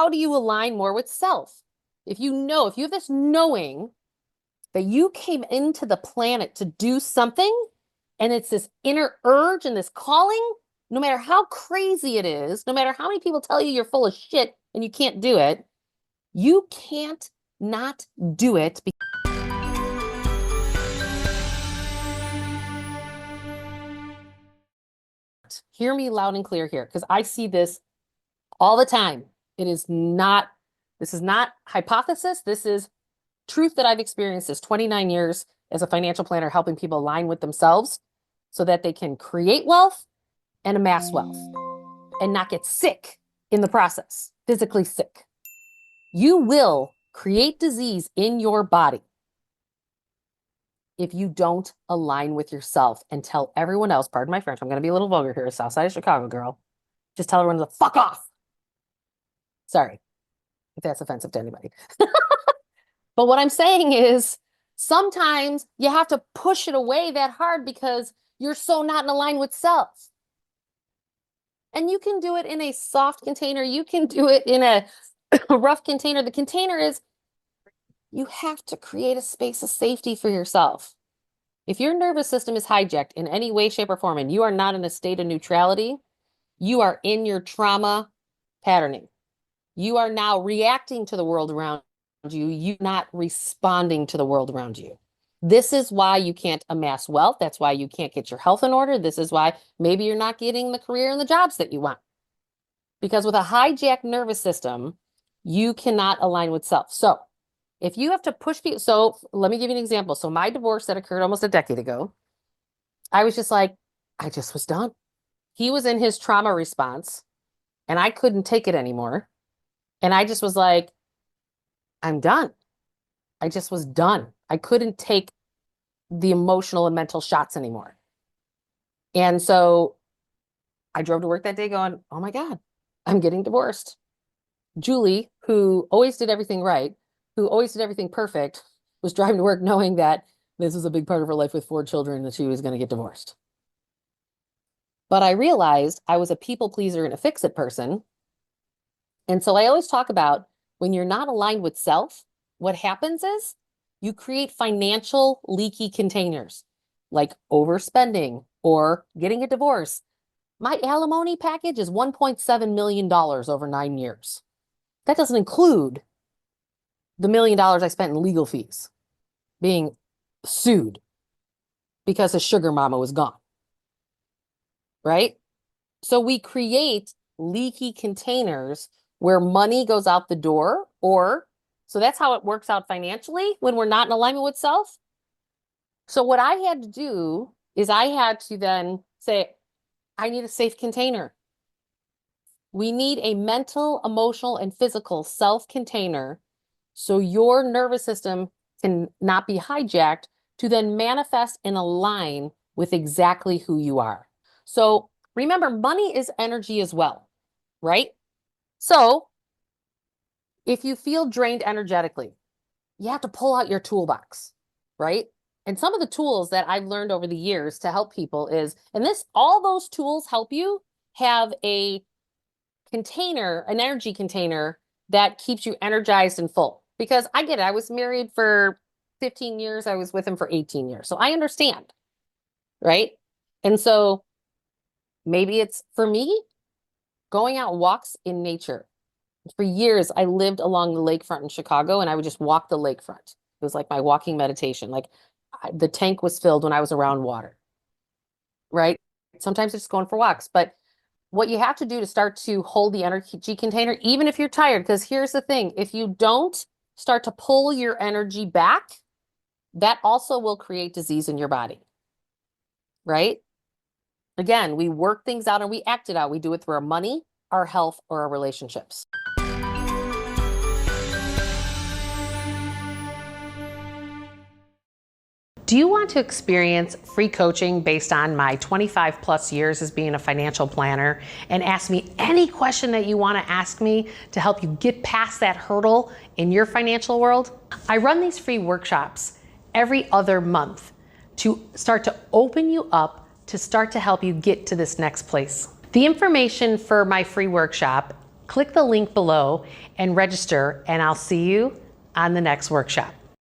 how do you align more with self? If you have this knowing that you came into the planet to do something, and it's this inner urge and this calling, no matter how crazy it is, no matter how many people tell you you're full of shit and you can't do it, you can't not do it. Hear me loud and clear here, because I see this all the time. This is not hypothesis. This is truth that I've experienced this 29 years as a financial planner, helping people align with themselves so that they can create wealth and amass wealth and not get sick in the process, physically sick. You will create disease in your body if you don't align with yourself and tell everyone else, pardon my French, I'm going to be a little vulgar here, South Side of Chicago girl, just tell everyone to fuck off. Sorry if that's offensive to anybody. But what I'm saying is sometimes you have to push it away that hard because you're so not in line with self. And you can do it in a soft container. You can do it in a rough container. The container is, you have to create a space of safety for yourself. If your nervous system is hijacked in any way, shape, or form, and you are not in a state of neutrality, you are in your trauma patterning. You are now reacting to the world around you. You're not responding to the world around you. This is why you can't amass wealth. That's why you can't get your health in order. This is why maybe you're not getting the career and the jobs that you want. Because with a hijacked nervous system, you cannot align with self. So if you have to push people, so let me give you an example. So my divorce that occurred almost a decade ago, I was just like, I just was done. He was in his trauma response and I couldn't take it anymore. And I just was like, I'm done. I just was done. I couldn't take the emotional and mental shots anymore. And so I drove to work that day going, oh my God, I'm getting divorced. Julie, who always did everything right, who always did everything perfect, was driving to work knowing that this was a big part of her life with 4 children, that she was going to get divorced. But I realized I was a people pleaser and a fix-it person. And so I always talk about when you're not aligned with self, what happens is you create financial leaky containers, like overspending or getting a divorce. My alimony package is $1.7 million over 9 years. That doesn't include the $1 million I spent in legal fees, being sued because a sugar mama was gone, right? So we create leaky containers where money goes out the door, so that's how it works out financially when we're not in alignment with self. So what I had to do is I had to then say, I need a safe container. We need a mental, emotional, and physical self container so your nervous system can not be hijacked to then manifest and align with exactly who you are. So remember, money is energy as well, right? So if you feel drained energetically, you have to pull out your toolbox, right? And some of the tools that I've learned over the years to help people is, all those tools help you have a container, an energy container that keeps you energized and full. Because I get it. I was married for 15 years. I was with him for 18 years. So I understand, right? And so maybe it's, for me, going out walks in nature. For years, I lived along the lakefront in Chicago, and I would just walk the lakefront. It was like my walking meditation. Like the tank was filled when I was around water, right? Sometimes it's just going for walks. But what you have to do to start to hold the energy container, even if you're tired, because here's the thing, if you don't start to pull your energy back, that also will create disease in your body, right? Again, we work things out and we act it out. We do it through our money, our health, or our relationships. Do you want to experience free coaching based on my 25 plus years as being a financial planner and ask me any question that you want to ask me to help you get past that hurdle in your financial world? I run these free workshops every other month to start to open you up to start to help you get to this next place. The information for my free workshop Click the link below and register, and I'll see you on the next workshop.